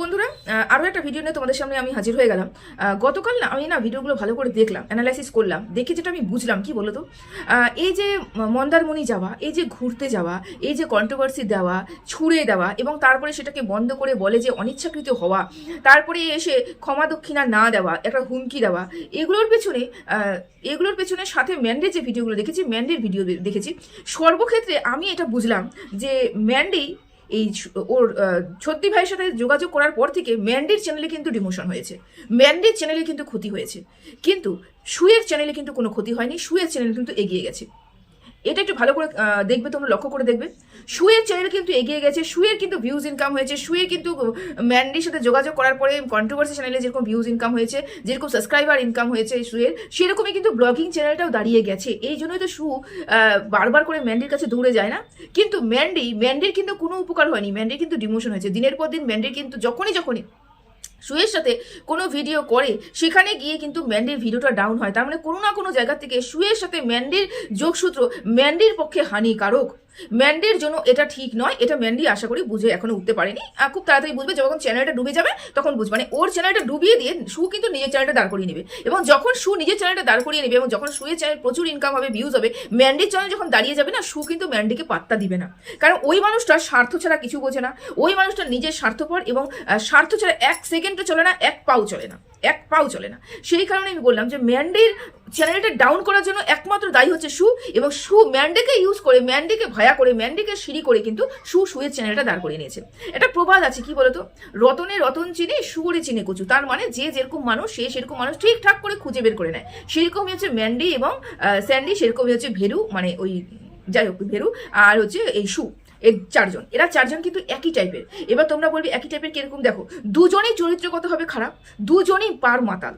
বন্ধুরা, আরও একটা ভিডিও নিয়ে তোমাদের সামনে আমি হাজির হয়ে গেলাম। গতকাল না আমি ভিডিওগুলো ভালো করে দেখলাম, অ্যানালাইসিস করলাম, দেখে যেটা আমি বুঝলাম কি বলো তো, এই যে মন্দারমণি যাওয়া, এই যে ঘুরতে যাওয়া, এই যে কন্ট্রোভার্সি দেওয়া, ছুড়ে দেওয়া এবং তারপরে সেটাকে বন্ধ করে বলে যে অনিচ্ছাকৃত হওয়া, তারপরে এসে ক্ষমা দক্ষিণা না দেওয়া, একটা হুমকি দেওয়া, এগুলোর পেছনে সাথে ম্যান্ডির যে ভিডিওগুলো দেখেছি, ম্যান্ডির ভিডিও দেখেছি, সর্বক্ষেত্রে আমি এটা বুঝলাম যে ম্যান্ডি এই ওর ছত্তি ভাইয়ের সাথে যোগাযোগ করার পর থেকে ম্যান্ডির চ্যানেলে কিন্তু ডিমোশন হয়েছে, ম্যান্ডির চ্যানেলে কিন্তু ক্ষতি হয়েছে, কিন্তু সুয়ের চ্যানেলে কিন্তু কোনো ক্ষতি হয়নি, সুয়ের চ্যানেল কিন্তু এগিয়ে গেছে। এটা একটু ভালো করে দেখবে, তোমরা লক্ষ্য করে দেখবে, সুয়ের চ্যানেল কিন্তু এগিয়ে গেছে, সুয়ের কিন্তু ভিউজ ইনকাম হয়েছে, সুয়ের কিন্তু ম্যান্ডির সাথে যোগাযোগ করার পরে কন্ট্রোভার্সি চ্যানেলে যেরকম ভিউজ ইনকাম হয়েছে, যেরকম সাবস্ক্রাইবার ইনকাম হয়েছে সুয়ের, সেরকমই কিন্তু ব্লগিং চ্যানেলটাও দাঁড়িয়ে গেছে। এই জন্যই তো সু বারবার করে ম্যান্ডির কাছে দৌড়ে যায় না, কিন্তু ম্যান্ডির কিন্তু কোনো উপকার হয়নি, ম্যান্ডির কিন্তু ডিমোশন হয়েছে দিনের পর দিন। ম্যান্ডির কিন্তু যখনই সুয়ের সাথে কোনো ভিডিও করে সেখানে গিয়ে কিন্তু ম্যান্ডির ভিডিওটা ডাউন হয়, তার মানে কোনো না কোনো জায়গা থেকে সুয়ের সাথে ম্যান্ডির যোগসূত্র ম্যান্ডির পক্ষে হানিকারক, ম্যান্ডির জন্য এটা ঠিক নয়। এটা ম্যান্ডি আশা করি বুঝে এখনো উঠতে পারেনি, খুব তাড়াতাড়ি বুঝবে, যখন চ্যানেলটা ডুবে যাবে তখন বুঝবে। মানে ওর চ্যানেলটা ডুবিয়ে দিয়ে সু কিন্তু নিজের চ্যানেলটা দাঁড় করিয়ে নেবে, এবং যখন সু নিজের চ্যানেলটা দাঁড় করিয়ে নেবে এবং যখন সুয়ের চ্যানেল প্রচুর ইনকাম হবে, ভিউজ হবে, ম্যান্ডির চ্যানেল যখন দাঁড়িয়ে যাবে না, সু কিন্তু ম্যান্ডিকে পাত্তা দিবে না, কারণ ওই মানুষটা স্বার্থ ছাড়া কিছু বোঝে না, ওই মানুষটা নিজের স্বার্থপর এবং স্বার্থ ছাড়া এক সেকেন্ডও চলে না, এক পাও চলে না। সেই কারণে আমি বললাম যে ম্যান্ডির চ্যানেলটা ডাউন করার জন্য একমাত্র দায়ী হচ্ছে সু, এবং সু ম্যান্ডিকে ইউজ করে, ম্যান্ডিকে ভায়া করে, ম্যান্ডিকে সিঁড়ি করে কিন্তু সুয়ের চ্যানেলটা দাঁড় করিয়ে নিয়েছে। এটা প্রবাদ আছে, কি বলতো, রতনে রতন চিনে, সুরে চিনে কচু। তার মানে যে যেরকম মানুষ, সে সেরকম মানুষ ঠিকঠাক করে খুঁজে বের করে নেয়। সেরকমই হচ্ছে ম্যান্ডি এবং স্যান্ডি, সেরকমই হচ্ছে ভেরু, মানে ওই যাই হোক ভেরু, আর হচ্ছে এই সু, এই এরা চারজন কিন্তু একই টাইপের। এবার তোমরা বলবে একই টাইপের কিরকম, দেখো দুজনেই চরিত্রগতভাবে খারাপ, দুজনেই পার মাতাল,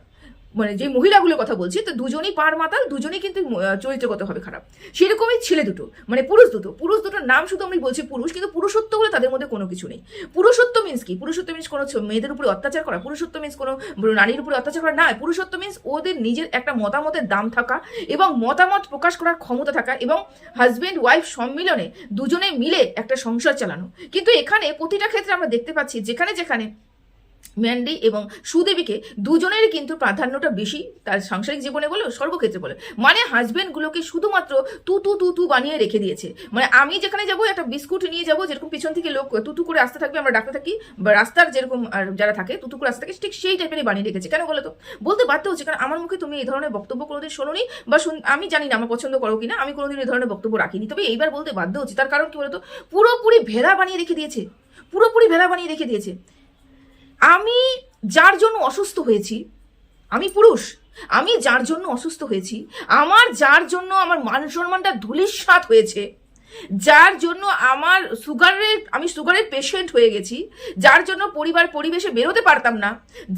মানে যে মহিলাগুলোর কথা বলছি তো দুজনেই পার মাতাল, দুজনেই কিন্তু চরিত্রগতভাবে খারাপ। সেরকমই ছেলে দুটো, মানে পুরুষ দুটোর নাম শুধু আমি বলছি পুরুষ, কিন্তু পুরুষত্ব বলে তাদের মধ্যে কোনো কিছু নেই। পুরুষত্ব মিন্স কি? পুরুষত্ব মিন্স কোনো মেয়েদের উপরে অত্যাচার করা, পুরুষত্ব মিন্স কোনো নারীর উপরে অত্যাচার করা না। পুরুষত্ব মিন্স ওদের নিজের একটা মতামতের দাম থাকা এবং মতামত প্রকাশ করার ক্ষমতা থাকা, এবং হাজবেন্ড ওয়াইফ সম্মিলনে দুজনে মিলে একটা সংসার চালানো। কিন্তু এখানে প্রতিটা ক্ষেত্রে আমরা দেখতে পাচ্ছি যেখানে ম্যান্ডি এবং সুদেবীকে দুজনেরই কিন্তু প্রাধান্যটা বেশি, তার সাংসারিক জীবনে বলে, সর্বক্ষেত্রে বলে, মানে হাজবেন্ডগুলোকে শুধুমাত্র তু বানিয়ে রেখে দিয়েছে। মানে আমি যেখানে যাবো একটা বিস্কুট নিয়ে যাবো, যেরকম পিছন থেকে লোক তুতু করে আসতে থাকবে, আমরা ডাকতে থাকি, বা রাস্তার যেরকম যারা থাকে তুতু করে আসতে থাকে, ঠিক সেই টাইপেরই বানিয়ে রেখেছে। কেন বলো তো? বলতে বাধ্য হচ্ছে, কারণ আমার মুখে তুমি এই ধরনের বক্তব্য কোনোদিন শোনোনি, বা আমি জানি না আমার পছন্দ করো কিনা, আমি কোনোদিন এই ধরনের বক্তব্য রাখিনি, তবে এইবার বলতে বাধ্য হচ্ছে। তার কারণ কি বলতো, পুরোপুরি ভেড়া বানিয়ে রেখে দিয়েছে। আমি যার জন্য অসুস্থ হয়েছি, আমি পুরুষ, আমি যার জন্য অসুস্থ হয়েছি, যার জন্য আমার মান সম্মানটা ধূলিসাৎ হয়েছে, যার জন্য আমি সুগারের পেশেন্ট হয়ে গেছি, যার জন্য পরিবেশে বেরোতে পারতাম না,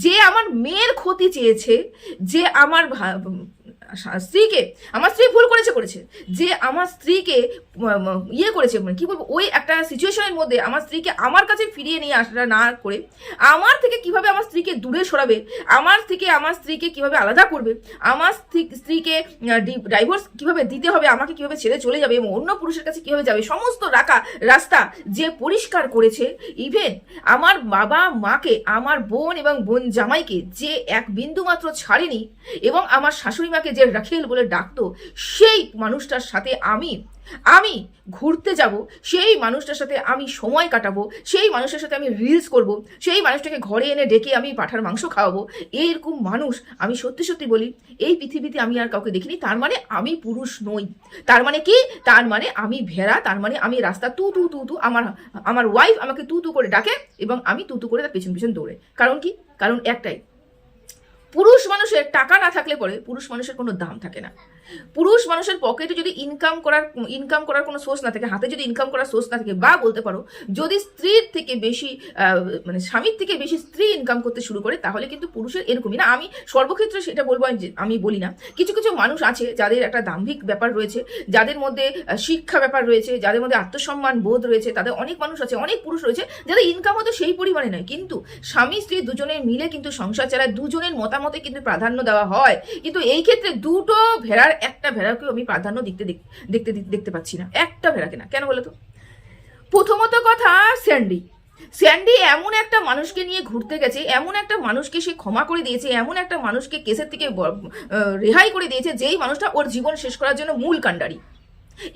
যে আমার মেয়ের ক্ষতি চেয়েছে, যে আমার স্ত্রী ভুল করেছে, যে আমার স্ত্রীকে করেছে, মানে কি বলবো, ওই একটা সিচুয়েশনের মধ্যে আমার স্ত্রীকে আমার কাছে ফিরিয়ে নিয়ে আসা না করে আমার থেকে কিভাবে আমার স্ত্রীকে দূরে সরাবে, আমার স্ত্রীকে কিভাবে আলাদা করবে, আমার স্ত্রীকে ডাইভোর্স কিভাবে দিতে হবে, আমাকে কিভাবে ছেড়ে চলে যাবে এবং অন্য পুরুষের কাছে কিভাবে যাবে, সমস্ত রাস্তা যে পরিষ্কার করেছে, ইভেন আমার বাবা মাকে, আমার বোন এবং বোন জামাইকে যে এক বিন্দু মাত্র ছাড়েনি, এবং আমার শাশুড়ি মাকে যে রাখেল বলে ডাকতো, সেই মানুষটার সাথে আমি ঘুরতে যাব, সেই মানুষটার সাথে আমি সময় কাটাবো, সেই মানুষটার সাথে আমি রিলস করব, সেই মানুষটাকে ঘরে এনে ডেকে আমি পাঁঠার মাংস খাওয়াবো, এইরকম মানুষ আমি সত্যি বলি এই পৃথিবীতে আমি আর কাউকে দেখিনি। তার মানে আমি পুরুষ নই, তার মানে কি, তার মানে আমি ভেড়া, তার মানে আমি রাস্তা তু আমার ওয়াইফ আমাকে তু করে ডাকে এবং আমি তু করে তার পেছন দৌড়ে। কারণ কি? কারণ একটাই, পুরুষ মানুষের টাকা না থাকলে পরে পুরুষ মানুষের কোনো দাম থাকে না। পুরুষ মানুষের পকেটে যদি ইনকাম করার কোনো সোর্স না থাকে, হাতে যদি ইনকাম করার সোর্স না থাকে, বা বলতে পারো যদি স্ত্রীর থেকে বেশি মানে স্বামীর থেকে বেশি স্ত্রী ইনকাম করতে শুরু করে, তাহলে কিন্তু পুরুষের এরকমই না। আমি সর্বক্ষেত্রে সেটা বলবো, আমি বলি না। কিছু মানুষ আছে যাদের একটা দাম্ভিক ব্যাপার রয়েছে, যাদের মধ্যে শিক্ষা ব্যাপার রয়েছে, যাদের মধ্যে আত্মসম্মান বোধ রয়েছে, তাদের অনেক মানুষ আছে, অনেক পুরুষ রয়েছে যাদের ইনকাম হয়তো সেই পরিমাণে নয়, কিন্তু স্বামী স্ত্রী দুজনে মিলে কিন্তু সংসার চালায়, দুজনের মতামতে কিন্তু প্রাধান্য দেওয়া হয়। কিন্তু এই ক্ষেত্রে দুটো ভেড়ার একটা ভেড়াকেও আমি প্রাধান্য দেখতে পাচ্ছি না, একটা ভেড়াকে না। কেন বলো তো? প্রথমত কথা, স্যান্ডি এমন একটা মানুষকে নিয়ে ঘুরতে গেছে, এমন একটা মানুষকে সে ক্ষমা করে দিয়েছে, এমন একটা মানুষকে কেসের থেকে রেহাই করে দিয়েছে, যেই মানুষটা ওর জীবন শেষ করার জন্য মূল কাণ্ডারি।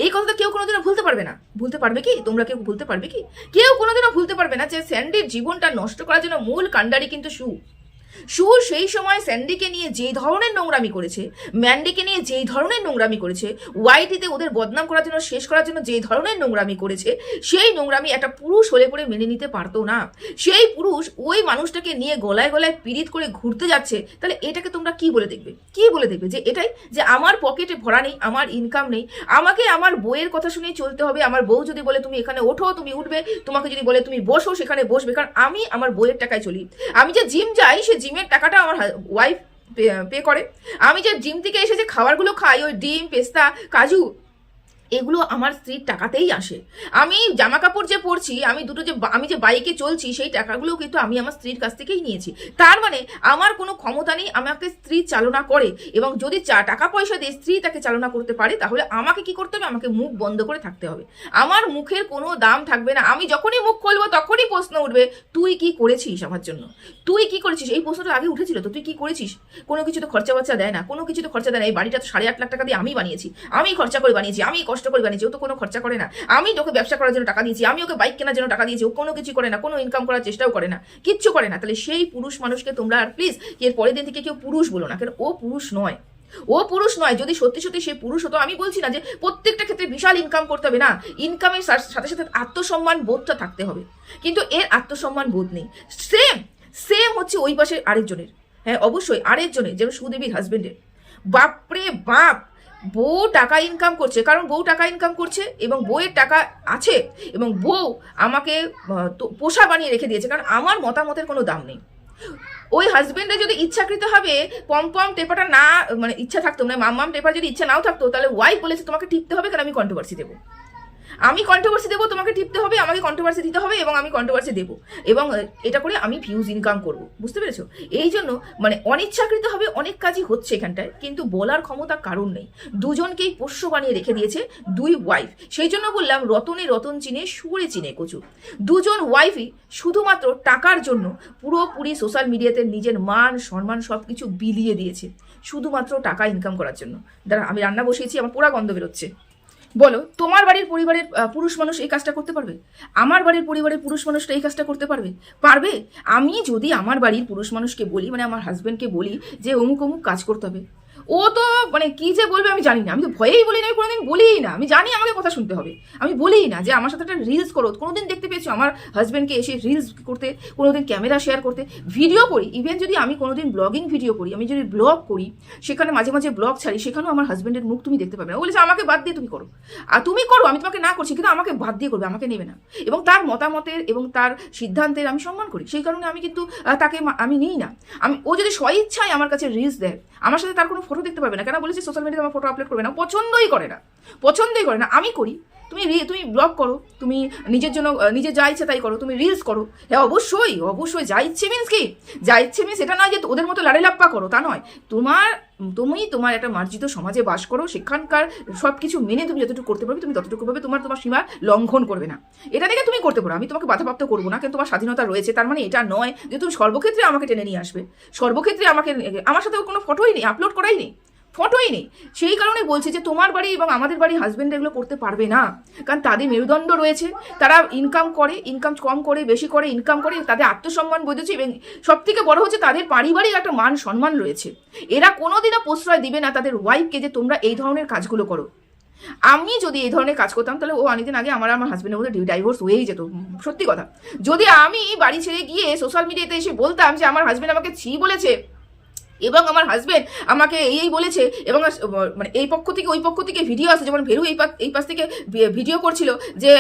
এই কথাটা কেউ কোনোদিনও ভুলতে পারবে না। ভুলতে পারবে কি? তোমরা কেউ ভুলতে পারবে কি? কেউ কোনোদিনও ভুলতে পারবে না যে স্যান্ডির জীবনটা নষ্ট করার জন্য মূল কাণ্ডারি কিন্তু সু সেই সময় স্যান্ডিকে নিয়ে যেই ধরনের নোংরামি করেছে, ম্যান্ডিকে নিয়ে যেই ধরনের নোংরামি করেছে, ওয়াইটিতে ওদের বদনাম করার জন্য, শেষ করার জন্য যেই ধরনের নোংরামি করেছে, সেই নোংরামি একটা পুরুষ হলে পরে মেনে নিতে পারতো না। সেই পুরুষ ওই মানুষটাকে নিয়ে গলায় গলায় পীড়িত করে ঘুরতে যাচ্ছে, তাহলে এটাকে তোমরা কি বলে দেখবে? কি বলে দেখবে? যে এটাই, যে আমার পকেটে ভরা নেই, আমার ইনকাম নেই, আমাকে আমার বউয়ের কথা শুনেই চলতে হবে। আমার বউ যদি বলে তুমি এখানে ওঠো, তুমি উঠবে, তোমাকে যদি বলে তুমি বসো, সেখানে বসবে, কারণ আমি আমার বউয়ের টাকায় চলি। আমি যে জিম যাই, সে জিমের টাকাটা আমার ওয়াইফ পে করে। আমি যে জিম থেকে এসে যে খাবারগুলো খাই, ওই ডিম, পেস্তা, কাজু, এগুলো আমার স্ত্রীর টাকাতেই আসে। আমি জামা কাপড় যে পরছি, আমি যে বাইকে চলছি, সেই টাকাগুলো কিন্তু আমি আমার স্ত্রীর কাছ থেকেই নিয়েছি। তার মানে আমার কোনো ক্ষমতা নেই আমাকে স্ত্রী চালনা করে, এবং যদি টাকা পয়সা দিয়ে স্ত্রী তাকে চালনা করতে পারে, তাহলে আমাকে কি করতে হবে? আমাকে মুখ বন্ধ করে থাকতে হবে। আমার মুখের কোনো দাম থাকবে না। আমি যখনই মুখ খুলবো তখনই প্রশ্ন উঠবে, তুই কি করেছিস আমার জন্য? তুই কি করেছিস? এই প্রশ্নটা আগে উঠেছিল তো, তুই কি করেছিস? কোনো কিছু তো খরচা বাচ্চা দেয় না, কোনো কিছু তো খরচা দেয় না। এই বাড়িটা তো 8.5 লাখ টাকা দিয়ে আমি বানিয়েছি, আমি খরচা করে বানিয়েছি, আমি কষ্ট করে বানিয়েছি, ও তো কোনো খরচা করে না। আমি ওকে ব্যবসা করার জন্য টাকা দিয়েছি, আমি ওকে বাইক কেনার জন্য টাকা দিয়েছি, ও কোনো কিছু করে না, কোনো ইনকাম করার চেষ্টাও করে না, কিচ্ছু করে না। তাহলে সেই পুরুষ মানুষকে তোমরা আর প্লিজ এর পরের দিন থেকে কেউ পুরুষ বলো না, কেন ও পুরুষ নয়। ও পুরুষ নয়। যদি সত্যি সত্যি সে পুরুষ হতো, আমি বলছি না যে প্রত্যেকটা ক্ষেত্রে বিশাল ইনকাম করতে হবে, না, ইনকামের সাথে সাথে আত্মসম্মান বোধটা থাকতে হবে, কিন্তু এর আত্মসম্মান বোধ নেই। সেম সেম হচ্ছে ওই পাশে আরেকজনের, হ্যাঁ অবশ্যই আরেকজনের, যেন সুদেবীর হাজবেন্ডের। বাপরে বাপ, বউ টাকা ইনকাম করছে, কারণ বউ টাকা ইনকাম করছে এবং বউয়ের টাকা আছে, এবং বউ আমাকে পোষা বানিয়ে রেখে দিয়েছে, কারণ আমার মতামতের কোনো দাম নেই। ওই হাজবেন্ডের যদি ইচ্ছাকৃতভাবে পম টেপাটা না, মানে ইচ্ছা থাকতো না, মাম টেপার যদি ইচ্ছা নাও থাকতো, তাহলে ওয়াইফ বলেছে তোমাকে টিপতে হবে, কারণ আমি কন্ট্রোভার্সি দেবো, তোমাকে টিপতে হবে, আমাকে কন্ট্রোভার্সি দিতে হবে, এবং আমি কন্ট্রোভার্সি দেবো, এবং এটা করে আমি ভিউজ ইনকাম করব। বুঝতে পেরেছো? এই জন্য মানে অনিচ্ছাকৃতভাবে অনেক কাজই হচ্ছে এখানটায়, কিন্তু বলার ক্ষমতা কারণ নেই। দুজনকেই পোষ্য বানিয়ে রেখে দিয়েছে দুই ওয়াইফ। সেই জন্য বললাম, রতনে রতন চিনে, সুরে চিনে কচু। দুজন ওয়াইফই শুধুমাত্র টাকার জন্য পুরোপুরি সোশ্যাল মিডিয়াতে নিজের মান সম্মান সবকিছু বিলিয়ে দিয়েছে, শুধুমাত্র টাকা ইনকাম করার জন্য। দাঁড়া, আমি রান্না বসিয়েছি, আমার পোড়া গন্ধ বেরোচ্ছে। বলো, তোমার বাড়ির পরিবারের পুরুষ মানুষ এই কাজটা করতে পারবে? আমার বাড়ির পরিবারের পুরুষ মানুষটা এই কাজটা করতে পারবে? পারবে? আমি যদি আমার বাড়ির পুরুষ মানুষকে বলি, মানে আমার হাজব্যান্ডকে বলি যে অমুক অমুক কাজ করতে হবে, ও তো মানে কি যে বলবে আমি জানি না। আমি তো ভয়েই বলি না, আমি কোনোদিন বলিই না। আমি জানি আমাকে কথা শুনতে হবে, আমি বলিই না যে আমার সাথে একটা রিলস করো। কোনোদিন দেখতে পেয়েছো আমার হাজব্যান্ডকে এসে রিলস করতে, কোনোদিন ক্যামেরা শেয়ার করতে? ভিডিও করি, ইভেন যদি আমি কোনোদিন ব্লগিং ভিডিও করি, আমি যদি ব্লগ করি, সেখানে মাঝে মাঝে ব্লগ ছাড়ি, সেখানেও আমার হাজব্যান্ডের মুখ তুমি দেখতে পাবে না। ও বলেছে আমাকে বাদ দিয়ে তুমি করো, আর তুমি করো, আমি তোমাকে না করছি, কিন্তু আমাকে বাদ দিয়ে করবে, আমাকে নেবে না। এবং তার মতামতের এবং তার সিদ্ধান্তের আমি সম্মান করি, সেই কারণে আমি কিন্তু তাকে আমি নিই না। ও যদি স্বইচ্ছায় আমার কাছে রিলস দেয়, আমার সাথে তার কোনো ফটো দেখতে পারবে না, কেন বলেছি সোশ্যাল মিডিয়াতে আমার ফটো আপলোড করবে না, পছন্দই করে না, পছন্দই করে না। আমি করি, তুমি ব্লগ করো, তুমি নিজের জন্য নিজে যা ইচ্ছে তাই করো, তুমি রিলস করো, হ্যাঁ অবশ্যই অবশ্যই, যা ইচ্ছে মিন্স কি, যা ইচ্ছে মিন্স এটা নয় যে ওদের মতো লাড়ে লাপ্পা করো, তা নয়। তোমার একটা মার্জিত সমাজে বাস করো, সেখানকার সব কিছু মেনে তুমি যতটুকু করতে পারবে তুমি ততটুকু ভাবে তোমার সীমা লঙ্ঘন করবে না, এটা দেখে তুমি করতে পারো। আমি তোমাকে বাধাপ্রাপ্ত করবো না, কিন্তু তোমার স্বাধীনতা রয়েছে। তার মানে এটা নয় যে তুমি সর্বক্ষেত্রে আমাকে টেনে নিয়ে আসবে, সর্বক্ষেত্রে আমার সাথে কোনো ফটোই নেই, আপলোড করাই নেই, ফটোই নেই। সেই কারণে বলছি যে তোমার বাড়ি এবং আমাদের বাড়ি হাজবেন্ড এগুলো করতে পারবে না, কারণ তাদের মেরুদণ্ড রয়েছে, তারা ইনকাম করে, ইনকাম কম করে বেশি করে ইনকাম করে, তাদের আত্মসম্মান বোঝেছে, এবং সব থেকে বড় হচ্ছে তাদের পারিবারিক একটা মান সম্মান রয়েছে। এরা কোনোদিনও প্রশ্রয় দিবে না তাদের ওয়াইফকে যে তোমরা এই ধরনের কাজগুলো করো। আমি যদি এই ধরনের কাজ করতাম, তাহলে ও অনেকদিন আগে আমার হাজবেন্ডের মধ্যে ডিভোর্স হয়েই যেত, সত্যি কথা। যদি আমি বাড়ি ছেড়ে গিয়ে সোশ্যাল মিডিয়াতে এসে বলতাম যে আমার হাজবেন্ড আমাকে ছি বলেছে, এবং আমার হাজবেন্ড আমাকে এই বলেছে, এবং মানে এই পক্ষ থেকে ওই পক্ষ থেকে ভিডিও আসে, যেমন ভেরু এই পাশ থেকে ভিডিও করছিল যে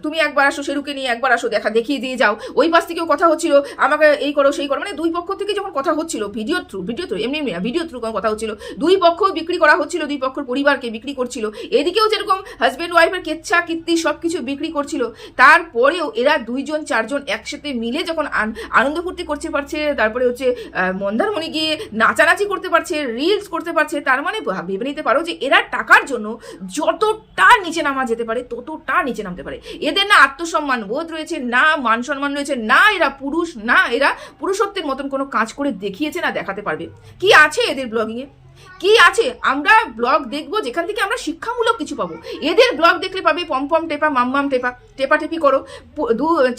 তুমি একবার আসো, শেরুকে নিয়ে একবার আসো, দেখিয়ে দিয়ে যাও, ওই পাশ থেকেও কথা হচ্ছিল আমাকে এই করো সেই করো, মানে দুই পক্ষ থেকে যখন কথা হচ্ছিল ভিডিও থ্রু এমনি ভিডিও থ্রু কথা হচ্ছিল, দুই পক্ষ বিক্রি করা হচ্ছিল, দুই পক্ষের পরিবারকে বিক্রি করছিল, এদিকেও যেরকম হাজবেন্ড ওয়াইফের কেচ্ছা কীর্তি সব কিছু বিক্রি করছিল। তারপরেও এরা 2-4 জন একসাথে মিলে যখন আনন্দ ফুর্তি করতে পারছে, তারপরে হচ্ছে মন্দারমণি গিয়ে নাচানাচি করতে পারছে, রিলস করতে পারছে, তার মানে ভেবে নিতে পারো যে এরা টাকার জন্য যতটা নিচে নামা যেতে পারে ততটা নিচে নামতে পারে। এদের না আত্মসম্মান বোধ রয়েছে, না মান সম্মান রয়েছে, না এরা পুরুষ, না এরা পুরুষত্বের মতন কোনো কাজ করে দেখিয়েছে, না দেখাতে পারবে। কি আছে এদের ব্লগিংয়ে? কি আছে? আমরা ব্লগ দেখবো যেখান থেকে আমরা শিক্ষামূলক কিছু পাবো। এদের ব্লগ দেখলে পাবে পম টেপা, মাম টেপা, টেপাটেপি করো,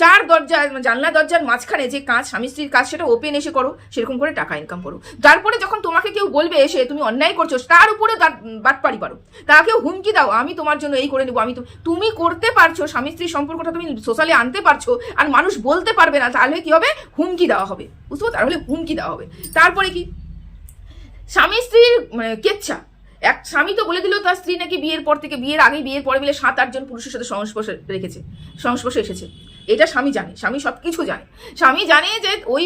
চার দরজা জানলা দরজার মাঝখানে যে কাজ, স্বামী স্ত্রীর কাজ, সেটা ওপেন এসে করো, সেরকম করে টাকা ইনকাম করো। তারপরে যখন তোমাকে কেউ বলবে এসে তুমি অন্যায় করছো, তার উপরে বাটপাড়ি পারো, তাকেও হুমকি দাও, আমি তোমার জন্য এই করে নেবো, তুমি করতে পারছো, স্বামী স্ত্রীর সম্পর্কটা তুমি সোশ্যালে আনতে পারছো, আর মানুষ বলতে পারবে না, তাহলে কি হবে? হুমকি দেওয়া হবে, বুঝতে পারো? তাহলে হুমকি দেওয়া হবে। তারপরে কি? স্বামী স্ত্রীর কেচ্ছা। এক স্বামী তো বলে দিল তার স্ত্রী নাকি বিয়ের পর থেকে, বিয়ের আগে বিয়ের পরে মিলে 7-8 জন পুরুষের সাথে সংস্পর্শে এসেছে। এটা স্বামী জানে, স্বামী সবকিছু জানে। স্বামী জানে যে ওই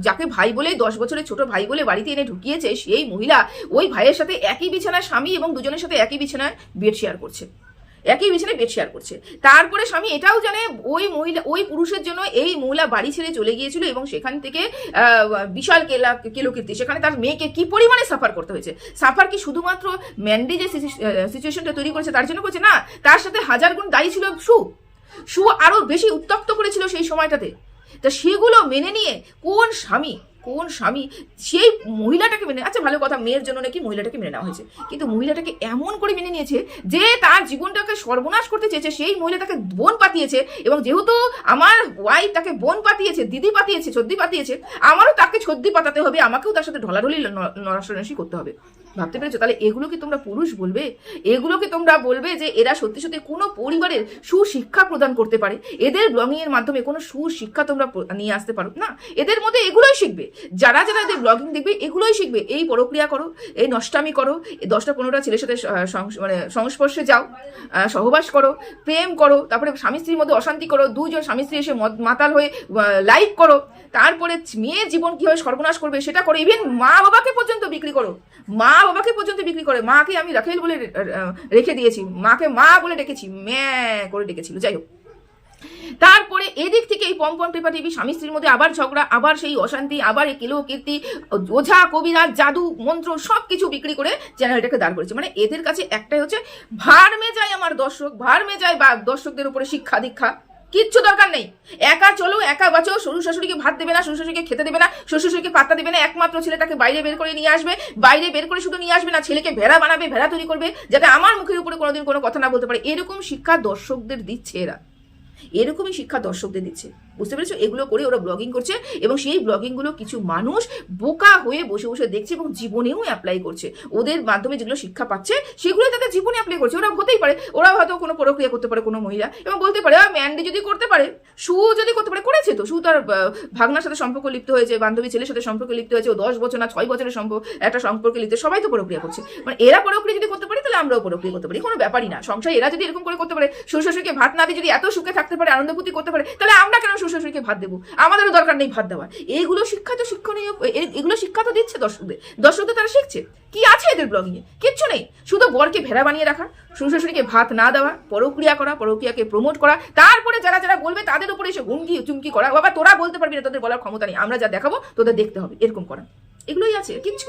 যাকে ভাই বলে 10 বছরের ছোট ভাই বলে বাড়িতে এনে ঢুকিয়েছে, সেই মহিলা ওই ভাইয়ের সাথে একই বিছানায়, স্বামী এবং দুজনের সাথে একই বিছানায় বেড শেয়ার করছে, একই বিছানায় বেড শেয়ার করছে। তারপরে স্বামী এটাও জানে ওই মহিলা, ওই পুরুষের জন্য এই মহিলা বাড়ি ছেড়ে চলে গিয়েছিল, এবং সেখান থেকে বিশাল কেলোকীর্তি, সেখানে তার মেয়েকে কি পরিমাণে সাফার করতে হয়েছে। সাফার কি শুধুমাত্র ম্যান্ডি যে সিচুয়েশনটা তৈরি করেছে তার জন্য করছে? না, তার সাথে 1000 গুণ দায়ী ছিল সু আরো বেশি উত্তপ্ত করেছিল সেই সময়টাতে। তা সেগুলো মেনে নিয়ে কোন স্বামী সেই মহিলাটাকে মেনে, আচ্ছা ভালো কথা, মেয়ের জন্য নাকি মহিলাটাকে মেনে নেওয়া হয়েছে, কিন্তু মহিলাটাকে এমন করে মেনে নিয়েছে যে তার জীবনটাকে সর্বনাশ করতে চেয়েছে। সেই মহিলা তাকে বোন পাতিয়েছে, এবং যেহেতু আমার ওয়াইফ তাকে বোন পাতিয়েছে, দিদি পাতিয়েছে, ছদ্দি পাতিয়েছে, আমারও তাকে ছদ্দি পাতাতে হবে, আমাকেও তার সাথে ঢলাঢলি নড়াশড়াশি করতে হবে। ভাবতে পেরেছো? তাহলে এগুলো কি তোমরা পুরুষ বলবে? এগুলোকে তোমরা বলবে যে এরা সত্যি সত্যি কোনো পরিবারের সুশিক্ষা প্রদান করতে পারে? এদের ব্লগিং এর মাধ্যমে কোনো সুশিক্ষা তোমরা নিয়ে আসতে পারো না? এদের মধ্যে এগুলোই শিখবে, যারা এদের ব্লগিং দেখবে এগুলোই শিখবে। এই পরক্রিয়া করো, এই নষ্টামি করো, এই 10টা-15টা ছেলের সাথে মানে সংস্পর্শে যাও, সহবাস করো, প্রেম করো, তারপরে স্বামী স্ত্রীর মধ্যে অশান্তি করো, দুজন স্বামী স্ত্রী এসে মাতাল হয়ে লাইভ করো, তারপরে মেয়ের জীবন কিভাবে সর্বনাশ করবে সেটা করো, ইভেন মা বাবাকে পর্যন্ত বিক্রি করো, মাকে আমি রাখেল বলে রেখে দিয়েছি, মাকে মা বলে ডেকেছি, করে ডেকেছিল, যাই হোক। তারপরে এদিক থেকে এই পম টেপাটেপি, স্বামী স্ত্রীর মধ্যে আবার ঝগড়া, আবার সেই অশান্তি, আবার এই কেলো কীর্তি, ওঝা কবিরাজ, জাদু মন্ত্র সবকিছু বিক্রি করে চ্যানেলটাকে দাঁড় করেছে। মানে এদের কাছে একটাই হচ্ছে, ভাড়মে যায় আমার দর্শক, ভাড়মে যায় বা দর্শকদের উপরে শিক্ষা দীক্ষা, কিচ্ছু দরকার নেই। একা চলো, একা বাঁচো, শ্বশুর শাশুড়িকে ভাত দেবে না, শ্বশুর শাশুড়িকে খেতে দেবে না, শ্বশুর শাশুড়িকে পাত্তা দেবে না, একমাত্র ছেলেটাকে বাইরে বের করে নিয়ে আসবে, বাইরে বের করে শুধু নিয়ে আসবে না, ছেলেকে ভেড়া বানাবে, ভেড়া তৈরি করবে, যাতে আমার মুখের উপরে কোনোদিন কোনো কথা না বলতে পারে। এরকম শিক্ষা দর্শকদের দিচ্ছে এরা, এরকমই শিক্ষা দর্শকদের দিচ্ছে, বুঝতে পেরেছো? এগুলো করে ওরা ব্লগিং করছে, এবং সেই ব্লগিংগুলো কিছু মানুষ বোকা হয়ে বসে বসে দেখছে এবং জীবনেও অ্যাপ্লাই করছে। ওদের মাধ্যমে যেগুলো শিক্ষা পাচ্ছে সেগুলো তাদের জীবনে অ্যাপ্লাই করছে। ওরা হতেই পারে, ওরা হয়তো কোনো প্রক্রিয়া করতে পারে কোনো মহিলা, এবং বলতে পারে ম্যান্ডি যদি করতে পারে, সু যদি করতে পারে, করেছে তো। সু তার ভাগনার সাথে সম্পর্ক লিপ্ত হয়েছে, বান্ধবী ছেলের সাথে সম্পর্ক লিপ্ত হয়েছে, ও 10 বছর না 6 বছরের একটা সম্পর্কে লিপ্ত, সবাই তো প্রক্রিয়া করছে। মানে এরা প্রক্রিয়া যদি করতে পারে, তাহলে আমরাও প্রক্রিয়া করতে পারি, কোনো ব্যাপারই না। সংসার এরা যদি এরকম করে করতে পারে, শ্বশুর শাশুড়িকে ভাত না দিয়ে যদি এত সুখে থাকতে পারে, আনন্দভূতি করতে পারে, তাহলে আমরা কেন শ্বশুর শাশুড়িকে ভাত দেবো? আমাদেরও দরকার নেই ভাত দেওয়ার। এইগুলো শিক্ষা তো শিক্ষণীয়, এগুলো শিক্ষা তো দিচ্ছে দর্শকদের তারা শিখছে। কি আছে এদের ব্লগিং এ? কিচ্ছু নেই, শুধু বরকে ভেড়া বানিয়ে রাখা, শ্বশুর শাশুড়িকে ভাত না দেওয়া, পরক্রিয়া করা, পরক্রিয়াকে প্রমোট করা, তারপরে যারা বলবে তাদের উপরে এসে হুমকি চুমকি করা। বাবা তোরা বলতে পারবি না, তোদের বলার ক্ষমতা নেই, আমরা যা দেখাবো তোদের দেখতে হবে, এরকম করা। এগুলোই আছে, কিচ্ছু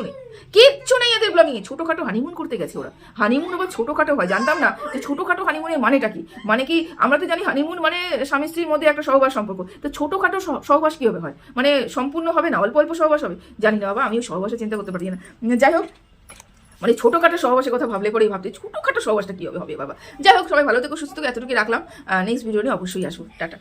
নেই এদের ব্লগিং এ। ছোটখাটো হানিমুন করতে গেছে ওরা। হানিমুন আবার ছোটখাটো হয়, জানতাম না যে ছোটখাটো হানিমুনের মানেটা কি। মানে কি, আমরা তো জানি হানিমুন মানে স্বামী স্ত্রীর মধ্যে একটা সহবাস সম্পর্ক, তো ছোটখাটো সহবাস কিভাবে হয়? মানে সম্পূর্ণ হবে না, অল্প অল্প সহবাস হবে? জানি না বাবা, আমিও সহবাসে চিন্তা করতে পারি না। যাই হোক, মানে ছোটখাটো সহবাসের কথা ভাবলে পরেই ভাবতে ছোটখাটো সহবাসটা কি হবে বাবা। যাই হোক, সবাই ভালো থেকো, সুস্থ থেকো, এতটুকু রাখলাম। নেক্সট ভিডিও নিয়ে অবশ্যই আসবো। টাটা।